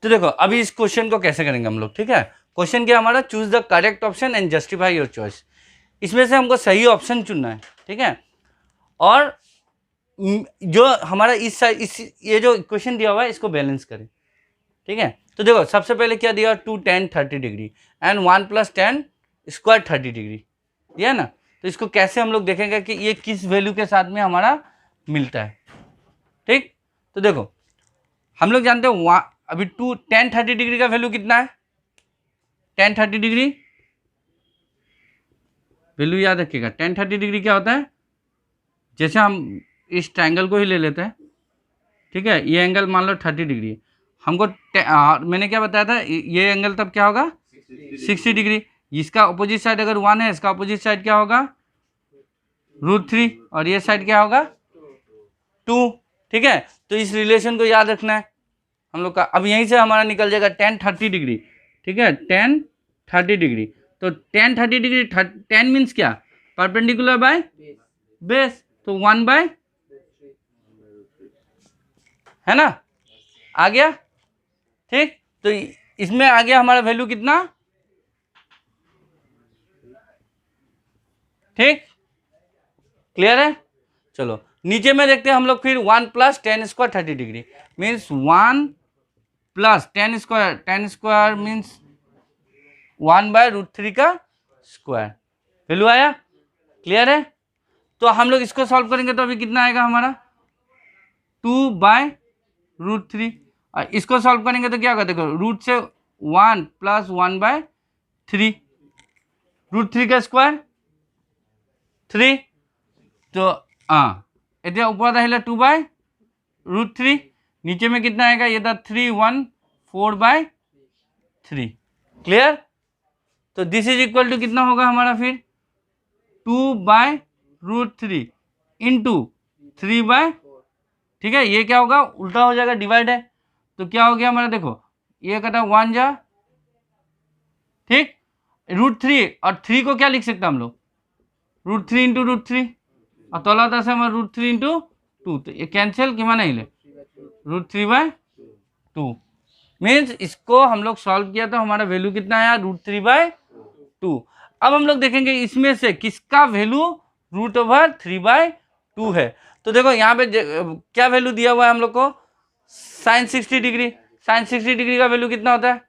तो देखो अभी इस क्वेश्चन को कैसे करेंगे हम लोग, ठीक है। क्वेश्चन क्या हमारा, choose the correct option and justify your choice. इसमें से हमको सही ऑप्शन चुनना है, ठीक है। और जो हमारा इस साइड ये जो इक्वेशन दिया हुआ है इसको बैलेंस करें, ठीक है। तो देखो सबसे पहले क्या दिया, 2 tan 30 degree and 1 + tan square 30 degree दिया ना। तो इसको कैसे हम लोग देखेंगे कि ये किस वैल्यू के साथ में हमारा मिलता है, ठीक। तो देखो हम लोग जानते हैं अभी 2 tan 30 डिग्री का वैल्यू कितना है, tan 30 डिग्री वैल्यू याद रखिएगा। tan 30 डिग्री क्या होता है, जैसे हम इस ट्रायंगल को ही ले लेते हैं, ठीक है। ये एंगल मान लो 30 डिग्री, हमको मैंने क्या बताया था, ये एंगल तब क्या होगा 60 डिग्री। इसका अपोजिट साइड अगर 1 है, इसका अपोजिट साइड क्या होगा √3, और ये साइड क्या होगा 2, ठीक है। तो इस रिलेशन को याद रखना है हम लोग का। अब यहीं से हमारा निकल जाएगा tan 30 डिग्री, ठीक है, tan 30 डिग्री। तो tan 30 डिग्री, tan मीन्स क्या, परपेंडिकुलर बाय बेस, तो 1/, है ना, आ गया, ठीक। तो इसमें आ गया हमारा वैल्यू कितना, ठीक, क्लियर है। चलो नीचे में देखते हैं हम लोग फिर 1 + tan square 30 degree means 1 + tan square means 1/√3 का स्क्वायर, वैल्यू आया, क्लियर है। तो हम लोग इसको सॉल्व करेंगे तो अभी कितना आएगा हमारा 2/√3, और इसको सॉल्व करेंगे तो क्या होगा, देखो रूट से 1 + 1/3, √3 का स्क्वायर 3, तो इतना ऊपर रहा 2/√3, नीचे में कितना आएगा, ये था 314/3, क्लियर। तो दिस इज इक्वल टू कितना होगा हमारा फिर 2/√3 इंटू 3/, ठीक है। ये क्या होगा, उल्टा हो जाएगा, डिवाइड है, तो क्या हो गया हमारा, देखो ये कटा 1 जा, ठीक, √3 और 3 को क्या लिख सकते हैं हम लोग, √3 इंटू √3, और तोला था से हमारा √3 इंटू 2, तो ये कैंसिल कि नहीं ले, √3/2 मीन्स इसको हम लोग सॉल्व किया तो हमारा वैल्यू कितना आया, √3/2। अब हम लोग देखेंगे इसमें से किसका वैल्यू √3/2 है। तो देखो यहाँ पे क्या वैल्यू दिया हुआ है हम लोग को, sin 60 डिग्री, sin 60 डिग्री का वैल्यू कितना होता है,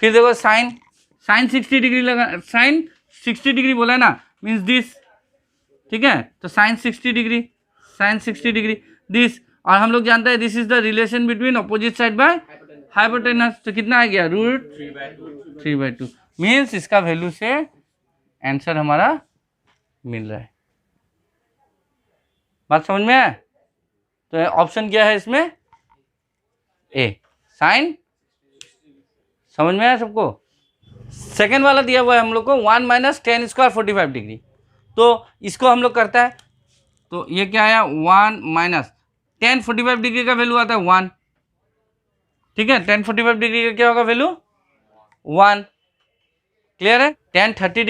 फिर देखो sin 60 डिग्री लगा, sin 60 डिग्री बोला है ना, मीन्स दिस, ठीक है। तो sin 60 डिग्री दिस, और हम लोग जानते हैं this is the relation between opposite side by hypotenuse, तो कितना आ गया √3/2 मीन्स इसका वैल्यू से आंसर हमारा मिल रहा है। बात समझ में आया। तो ऑप्शन क्या है इसमें, ए, साइन, समझ में आया सबको। सेकेंड वाला दिया हुआ है हम लोग को 1 - tan स्क्वायर 45 डिग्री, तो इसको हम लोग करता है, तो ये क्या आया 1 - tan 45 डिग्री का वैल्यू आता है 1, ठीक है। tan 45 डिग्री का क्या होगा वैल्यू 1, क्लियर है। tan 30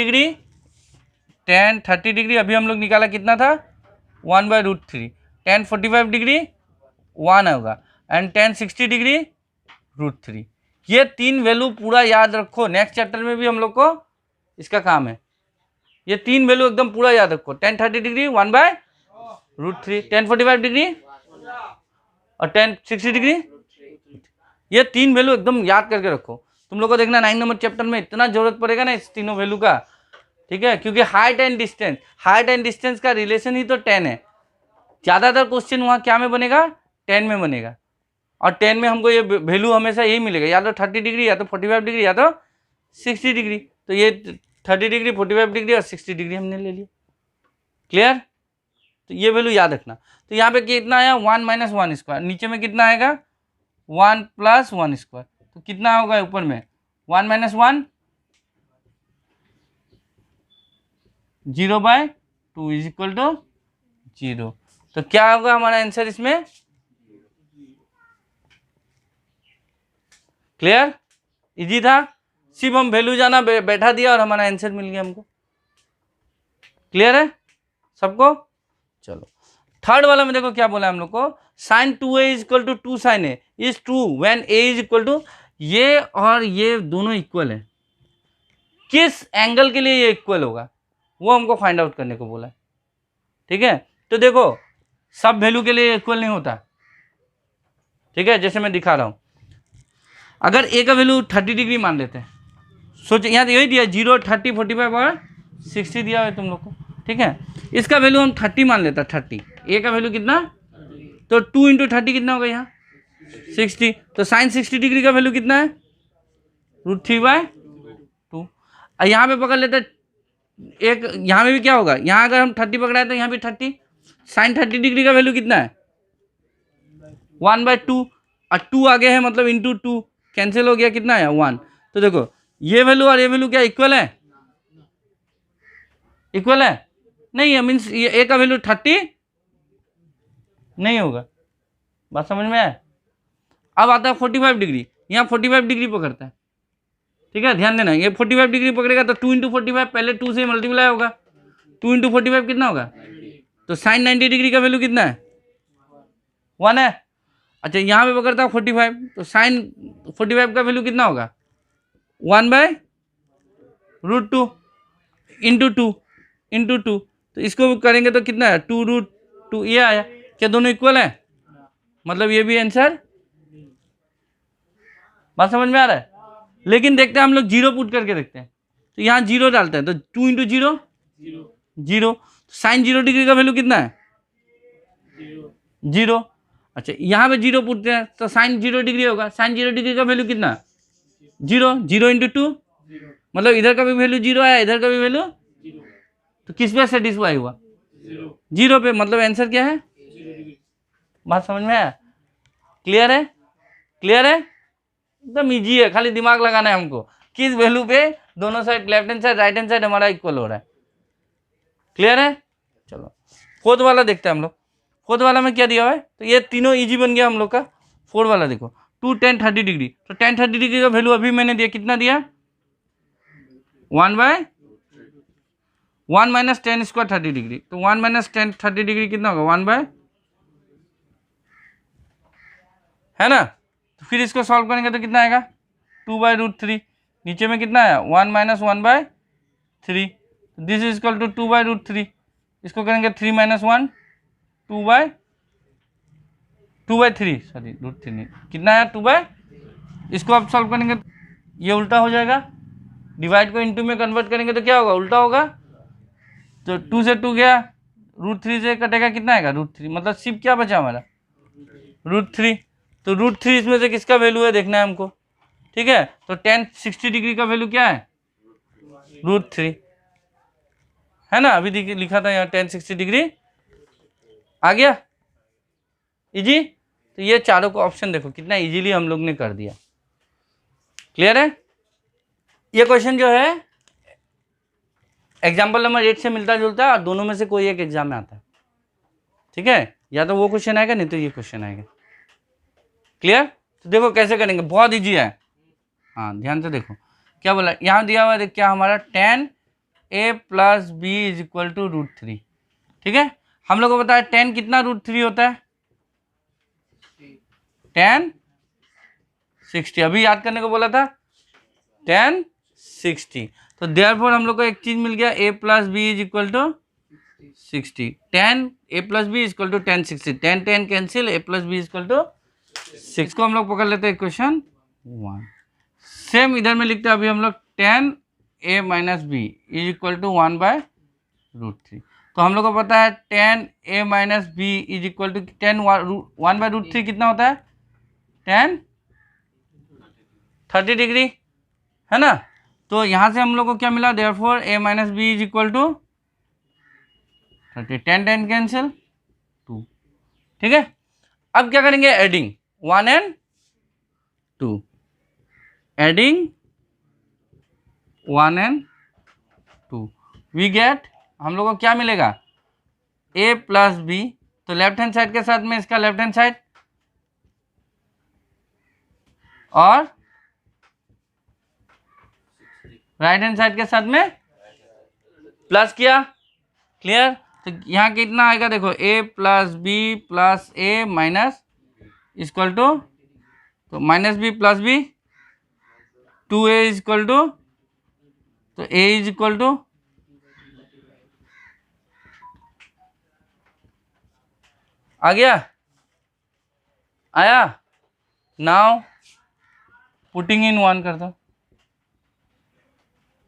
डिग्री अभी हम लोग निकाला कितना था 1/√3, tan 45 डिग्री 1 होगा, एंड tan 60 डिग्री √3। ये 3 वैल्यू पूरा याद रखो, नेक्स्ट चैप्टर में भी हम लोग को इसका काम है। ये 3 वैल्यू एकदम पूरा याद रखो, tan 30 डिग्री 1/√3, tan 45 डिग्री और tan 60 डिग्री, ये 3 वैल्यू एकदम याद करके रखो। तुम लोग को देखना 9 नंबर चैप्टर में इतना जरूरत पड़ेगा ना इस तीनों वैल्यू का, ठीक है, क्योंकि हाइट एंड डिस्टेंस का रिलेशन ही तो tan है। ज़्यादातर क्वेश्चन वहाँ क्या में बनेगा, tan में बनेगा, और tan में हमको ये वैल्यू हमेशा यही मिलेगा, या तो 30 डिग्री, या तो 45 डिग्री, या तो 60 डिग्री। तो ये 30 डिग्री 45 डिग्री और 60 डिग्री हमने ले लिया, क्लियर। तो ये वैल्यू याद रखना। तो यहाँ पे कितना आया 1 - 1 स्क्वायर, नीचे में कितना आएगा 1 + 1 स्क्वायर, तो कितना होगा ऊपर में 1 - 1 0/2 इज इक्वल टू 0। तो क्या होगा हमारा आंसर इसमें, क्लियर, इजी था, सिर्फ हम वैल्यू जाना बैठा दिया और हमारा आंसर मिल गया हमको, क्लियर है सबको। चलो थर्ड वाला में देखो क्या बोला हम लोग को, sine 2a is equal to 2 sine A is true when a is equal to, ये और ये दोनों इक्वल है, किस एंगल के लिए ये इक्वल होगा वो हमको फाइंड आउट करने को बोला है। ठीक है, तो देखो सब वैल्यू के लिए इक्वल नहीं होता। ठीक है, जैसे मैं दिखा रहा हूँ, अगर a का वैल्यू 30 डिग्री मान लेते हैं, सोचो यहाँ यही दिया 0, 30, 45 और 60 दिया है तुम लोग को। ठीक है, इसका वैल्यू हम 30 मान लेते हैं, 30, a का वैल्यू कितना, तो 2 इंटू 30 कितना होगा यहाँ 60, तो साइन 60 डिग्री का वैल्यू कितना है √3/2। यहाँ पे पकड़ लेते एक, यहाँ में भी क्या होगा, यहाँ अगर हम 30 पकड़ा है तो यहाँ भी 30, साइन 30 डिग्री का वैल्यू कितना है 1/2, और 2 आगे है मतलब इंटू 2 कैंसिल हो गया, कितना है 1। तो देखो ये वैल्यू और ये वैल्यू क्या इक्वल है, इक्वल है नहीं है, मीन्स ये a का वैल्यू 30 नहीं होगा। बात समझ में आया। अब आता है 45 डिग्री, यहाँ 45 डिग्री पकड़ता है। ठीक है, ध्यान देना, ये 45 डिग्री पकड़ेगा तो 2 इंटू 45, पहले 2 से मल्टीप्लाई होगा, 2 इंटू 45 कितना होगा, तो साइन 90 डिग्री का वैल्यू कितना है 1 है। अच्छा यहाँ पे पकड़ता है 45, तो साइन 45 का वैल्यू कितना होगा 1/√2 इंटू 2, तो इसको करेंगे तो कितना है 2√2, ये आया। क्या दोनों इक्वल है, मतलब ये भी आंसर। बात समझ में आ रहा है। लेकिन देखते हैं हम लोग जीरो पुट करके देखते हैं, तो यहाँ जीरो डालते हैं तो 2 इंटू 0 0, साइन 0 डिग्री का वैल्यू कितना है 0। अच्छा यहाँ पे 0 पूछते हैं तो साइन 0 डिग्री होगा, साइन 0 डिग्री का वैल्यू कितना 0, 0 इंटू 2, मतलब इधर का भी वैल्यू 0 आया, इधर का भी वैल्यू, तो किस पे सेटिस्फाई हुआ 0 पे, मतलब आंसर क्या है। बात समझ में आया, क्लियर है, क्लियर है, एकदम इजी है, खाली दिमाग लगाना है हमको, किस वैल्यू पे दोनों side left hand side right hand side हमारा इक्वल हो रहा है। क्लियर है, चलो फोर्थ वाला देखते हैं हम लोग। फोर्थ वाला में क्या दिया हुआ है, तो ये तीनों इजी बन गया हम लोग का। फोर्थ वाला देखो 2 10 30 डिग्री, तो 10 30 डिग्री का वैल्यू अभी मैंने दिया, कितना दिया 1 माइनस 10 स्क्वायर 30 डिग्री, तो 1 माइनस 10 30 डिग्री कितना होगा 1 है ना। तो फिर इसको सॉल्व करेंगे तो कितना आएगा 2/√3, नीचे में कितना आया 1 minus 1/3, this is equal to 2/√3, इसको करेंगे 3 माइनस 1 2/3, सॉरी √3 नहीं, कितना आया 2/, इसको आप सॉल्व करेंगे ये उल्टा हो जाएगा, डिवाइड को इनटू में कन्वर्ट करेंगे तो क्या होगा उल्टा होगा, तो 2 से 2 गया, √3 से कटेगा कितना आएगा √3, मतलब सिर्फ क्या बचा हमारा √3, तो √3 इसमें से किसका वैल्यू है देखना है हमको। ठीक है, तो tan 60 डिग्री का वैल्यू क्या है √3 है ना, अभी लिखा था यहाँ tan 60 डिग्री आ गया, इजी। तो ये चारों को ऑप्शन देखो कितना इजीली हम लोग ने कर दिया। क्लियर है, ये क्वेश्चन जो है एग्जाम्पल नंबर 8 से मिलता जुलता है और दोनों में से कोई एक एग्जाम में आता है। ठीक है, या तो वो क्वेश्चन आएगा नहीं तो ये क्वेश्चन आएगा। क्लियर, तो देखो कैसे करेंगे, बहुत इजी है। हाँ ध्यान से देखो क्या बोला, यहाँ दिया हुआ है क्या हमारा tan a plus b is equal to √3। ठीक है, हम लोग को पता है tan कितना √3 होता है tan 60, अभी याद करने को बोला था tan 60, तो देयरफॉर हम लोग को एक चीज मिल गया a plus B is equal to 60, tan a plus B is equal to tan 60, tan tan cancel, a plus B is equal to 6 को हम लोग पकड़ लेते हैं क्वेश्चन 1। सेम इधर में लिखते हैं अभी हम लोग tan a minus B is equal to 1/√3, तो हम लोग को पता है tan a minus B is equal to tan 1/√3 कितना होता है tan 30 डिग्री है ना। तो यहाँ से हम लोग को क्या मिला, therefore a minus B is equal to 30, tan tan cancel 2। ठीक है, अब क्या करेंगे adding 1 and 2, adding 1 and 2 we get, हम लोग को क्या मिलेगा a प्लस बी, तो लेफ्ट हैंड साइड के साथ में इसका लेफ्ट हैंड साइड और राइट हैंड साइड के साथ में प्लस किया। क्लियर, तो यहाँ कितना आएगा देखो, a plus B plus A minus equal to, तो minus B plus B 2a equal to, तो a इज इक्वल टू आ गया, आया। नाउ पुटिंग इन 1 कर दो,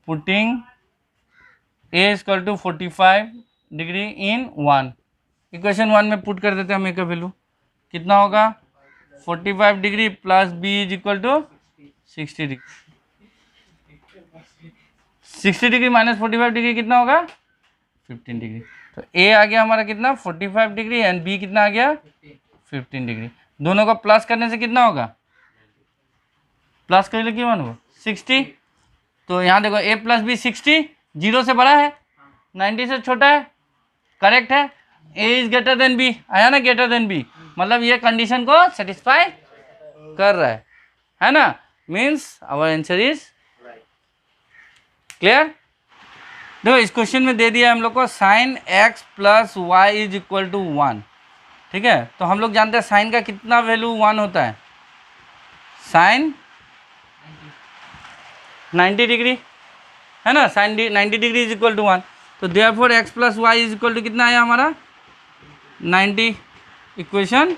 putting a equal to 45 degree in 1, equation 1 में पुट कर देते हैं हम a का वैल्यू, कितना होगा 45 degree plus b is equal to 60 degree, 60 degree minus 45 degree कितना होगा 15 डिग्री। तो a आ गया हमारा कितना 45 डिग्री एंड b कितना आ गया 15 डिग्री। दोनों को प्लस करने से कितना होगा, प्लस कर ले क्या होगा 60। तो यहाँ देखो a प्लस बी 60, 0 से बड़ा है 90 से छोटा है, करेक्ट है। a is greater than b, आया ना, ग्रेटर देन b, मतलब ये कंडीशन को सेटिस्फाई कर रहा है ना, means our answer is clear. देखो इस क्वेश्चन में दे दिया हम लोग को sine x plus Y is equal to 1, ठीक है। तो हम लोग जानते हैं साइन का कितना वैल्यू 1 होता है, साइन 90 डिग्री है ना, sine 90 degree is equal to 1। तो therefore x plus Y is equal to कितना आया हमारा 90, इक्वेशन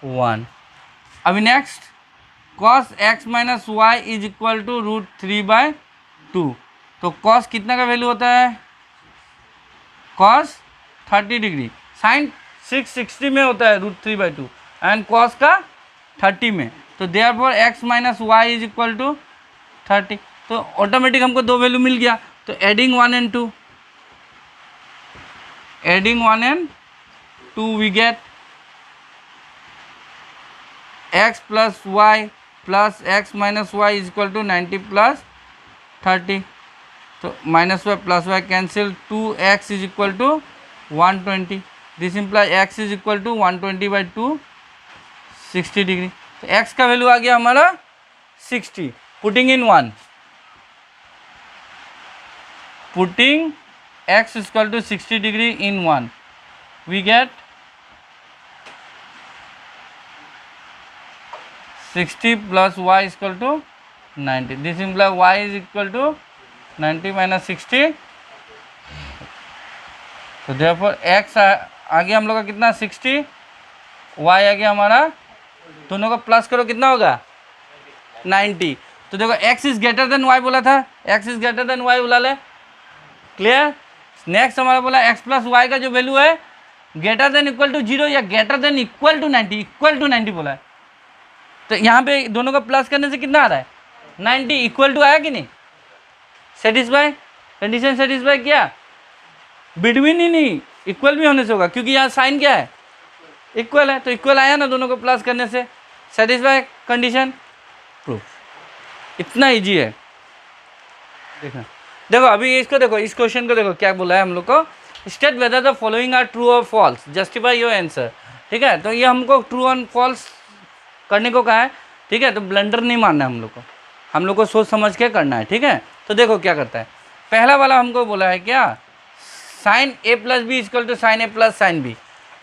1। अभी next cos x minus Y is equal to √3/2। तो cos कितना का वैल्यू होता है, cos 30 डिग्री, साइन 660 में होता है √3/2 एंड cos का 30 में। तो therefore x minus Y is equal to 30। तो ऑटोमेटिक हमको दो वैल्यू मिल गया। तो adding 1 and 2, adding 1 and 2 we get x plus Y plus x minus Y is equal to 90 plus 30। तो minus Y plus Y cancel, 2x is equal to 120, this imply x is equal to 120/2 60 degree. तो x का value आ गया हमारा 60, putting in 1, putting x equal to 60 degree in 1 we get 60 plus y equal to 90, this imply y is equal to 90 minus 60। तो therefore x आ गया हम लोग का कितना 60, y आ गया हमारा, दोनों को प्लस करो कितना होगा 90। तो देखो x is greater than y बोला था, x is greater than y बोला ले, क्लियर। नेक्स्ट हमारा बोला x प्लस वाई का जो वैल्यू है ग्रेटर देन इक्वल टू 0 या greater than equal to 90, equal to 90 बोला है। तो यहाँ पे दोनों को प्लस करने से कितना आ रहा है 90, इक्वल टू आया कि नहीं, सेटिस्फाई, कंडीशन सेटिस्फाई किया, बिटवीन ही नहीं इक्वल भी होने से होगा क्योंकि यहाँ साइन क्या है इक्वल है। तो इक्वल आया ना दोनों को प्लस करने से, सेटिस्फाई कंडीशन प्रूफ, इतना इजी है। देखना, देखो अभी इसको देखो, इस क्वेश्चन को देखो क्या बोला है हम लोग को, state whether the following are true और फॉल्स, जस्टिफाई योर आंसर, ठीक है। तो ये हमको ट्रू और फॉल्स करने को कहा है, ठीक है। तो ब्लंडर नहीं मारना है हम लोग को सोच समझ के करना है, ठीक है। तो देखो क्या करता है, पहला वाला हमको बोला है क्या, sine a plus B equal to sine A plus sine B.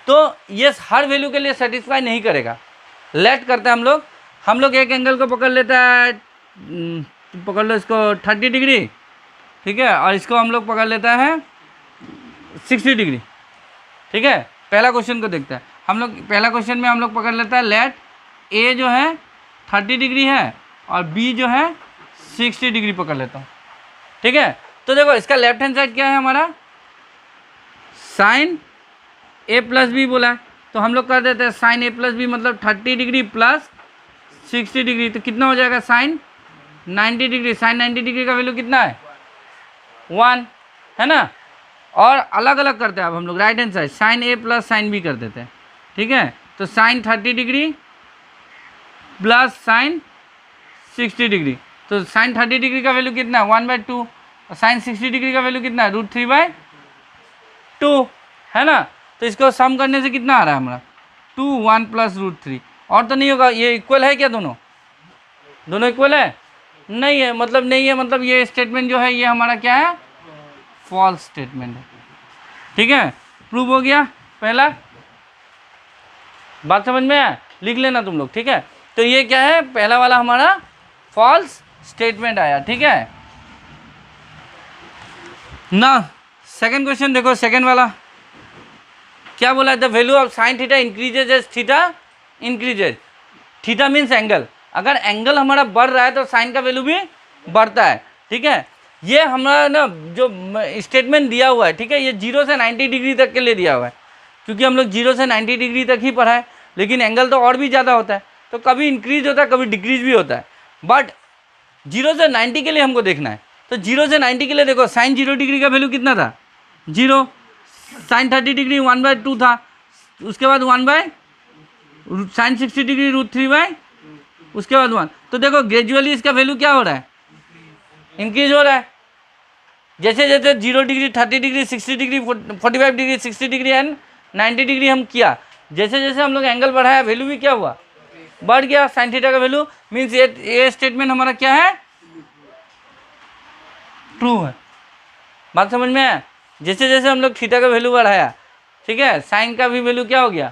तो ये हर वैल्यू के लिए सेटिस्फाई नहीं करेगा। लेट करते हैं हम लोग एक एंगल को पकड़ लेता है, पकड़ लो इसको 30 डिग्री, ठीक है, और इसको हम लोग पकड़ लेता है 60 डिग्री, ठीक है। पहला क्वेश्चन को देखते हैं हम लोग, पहला क्वेश्चन में हम लोग पकड़ लेता है लेट a जो है 30 डिग्री है और b जो है 60 डिग्री पकड़ लेता हूँ, ठीक है। तो देखो इसका लेफ्ट हैंड साइड क्या है हमारा, साइन a प्लस बी बोला है, तो हम लोग कर देते हैं साइन a प्लस बी मतलब 30 डिग्री प्लस 60 डिग्री, तो कितना हो जाएगा साइन 90 डिग्री। साइन 90 डिग्री का वैल्यू कितना है 1, है ना। और अलग अलग करते हैं अब हम लोग, right hand side sine a plus sine B कर देते हैं, ठीक है। तो sine 30 degree plus sine 60 degree, तो साइन 30 डिग्री का वैल्यू कितना है 1/2 और साइन 60 डिग्री का वैल्यू कितना है √3/2, है ना। तो इसको सम करने से कितना आ रहा है हमारा 2 1 प्लस √3, और तो नहीं होगा, ये इक्वल है क्या, दोनों इक्वल है नहीं है, मतलब नहीं है, मतलब ये स्टेटमेंट जो है ये हमारा क्या है फॉल्स स्टेटमेंट है, ठीक है। प्रूव हो गया पहला, बात समझ में आया, लिख लेना तुम लोग, ठीक है। तो ये क्या है, पहला वाला हमारा फॉल्स स्टेटमेंट आया, ठीक है ना। सेकंड क्वेश्चन देखो, सेकंड वाला क्या बोला है, the value of sine theta increases as theta increases. Theta means angle, अगर एंगल हमारा बढ़ रहा है तो साइन का वैल्यू भी बढ़ता है, ठीक है। ये हमारा ना जो स्टेटमेंट दिया हुआ है, ठीक है, ये 0 से 90 डिग्री तक के लिए दिया हुआ है, क्योंकि हम लोग 0 से 90 डिग्री तक ही पढ़ा है, लेकिन एंगल तो और भी ज़्यादा होता है, तो कभी इंक्रीज होता है कभी डिक्रीज भी होता है, बट 0 से 90 के लिए हमको देखना है। तो 0 से 90 के लिए देखो, साइन 0 डिग्री का वैल्यू कितना था, 0, साइन 30 डिग्री 1/2 था, उसके बाद 1 बाय साइन 60 डिग्री √3 उसके बाद 1। तो देखो ग्रेजुअली इसका वैल्यू क्या हो रहा है, इंक्रीज हो रहा है। जैसे जैसे 0 degree 30 degree 60 degree 45 degree 60 degree and 90 degree हम किया, जैसे जैसे हम लोग एंगल बढ़ाया वैल्यू भी क्या हुआ, बढ़ गया साइन थीटा का वैल्यू। मीन्स ये स्टेटमेंट हमारा क्या है, ट्रू है। बात समझ में आया, जैसे जैसे हम लोग थीटा का वैल्यू बढ़ाया, ठीक है, साइन का भी वैल्यू क्या हो गया,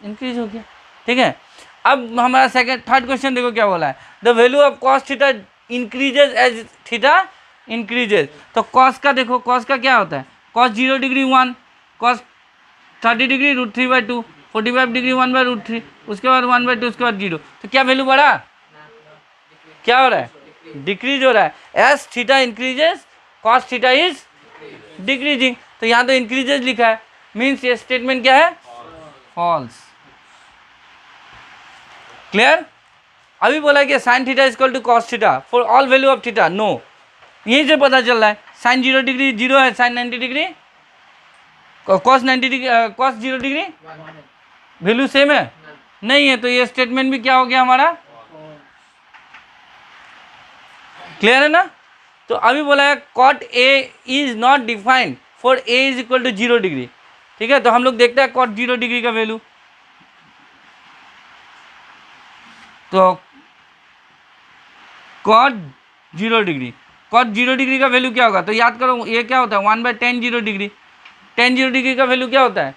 इंक्रीज हो गया, ठीक है। अब हमारा थर्ड क्वेश्चन देखो क्या बोला है, the value of cos theta increases as theta increases. तो कॉस का देखो, कॉस का क्या होता है, cos 0 degree 1, cos 30 degree √3/2, 45 degree 1/√3, उसके बाद 1/2, उसके बाद 0। तो क्या वैल्यू बढ़ा, क्या हो रहा है, डिक्रीज हो रहा है। As theta increases cos theta is decreasing, तो यहाँ तो इंक्रीजेज लिखा है, मीन्स ये स्टेटमेंट क्या है, फॉल्स। क्लियर। अभी बोला कि sine theta is equal to cos theta for all value of theta, no, यहीं से पता चल रहा है, साइन 0 डिग्री 0 है, sine 90 degree cos 90 degree cos 0 degree value same है, नहीं है, तो ये स्टेटमेंट भी क्या हो गया हमारा, क्लियर है ना। तो अभी बोला है cot A is not defined for A is equal to 0 degree, ठीक है। तो हम लोग देखते हैं कॉट 0 डिग्री का वैल्यू, तो कॉट 0 डिग्री, कॉट 0 डिग्री का वैल्यू क्या होगा, तो याद करो ये क्या होता है, 1/10 0 डिग्री, 10 0 डिग्री का वैल्यू क्या होता है,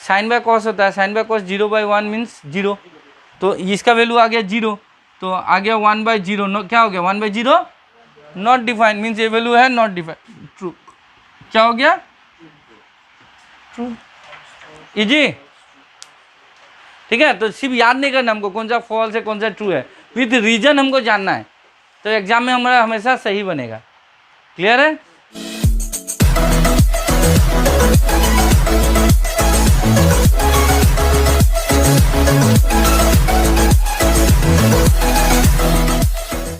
साइन बाय कॉस होता है, साइन बाय कॉस 0/1 मीन्स 0, तो इसका वैल्यू आ गया 0, तो आ गया 1/0, नो क्या हो गया 1/0 नॉट डिफाइंड, मीन्स ये वैल्यू है नॉट डिफाइंड, ट्रू, क्या हो गया, ट्रू, इजी, ठीक है। तो सिर्फ याद नहीं करना हमको कौन सा फॉल्स है कौन सा ट्रू है, विद रीजन हमको जानना है, तो एग्जाम में हमारा हमेशा सही बनेगा, क्लियर है।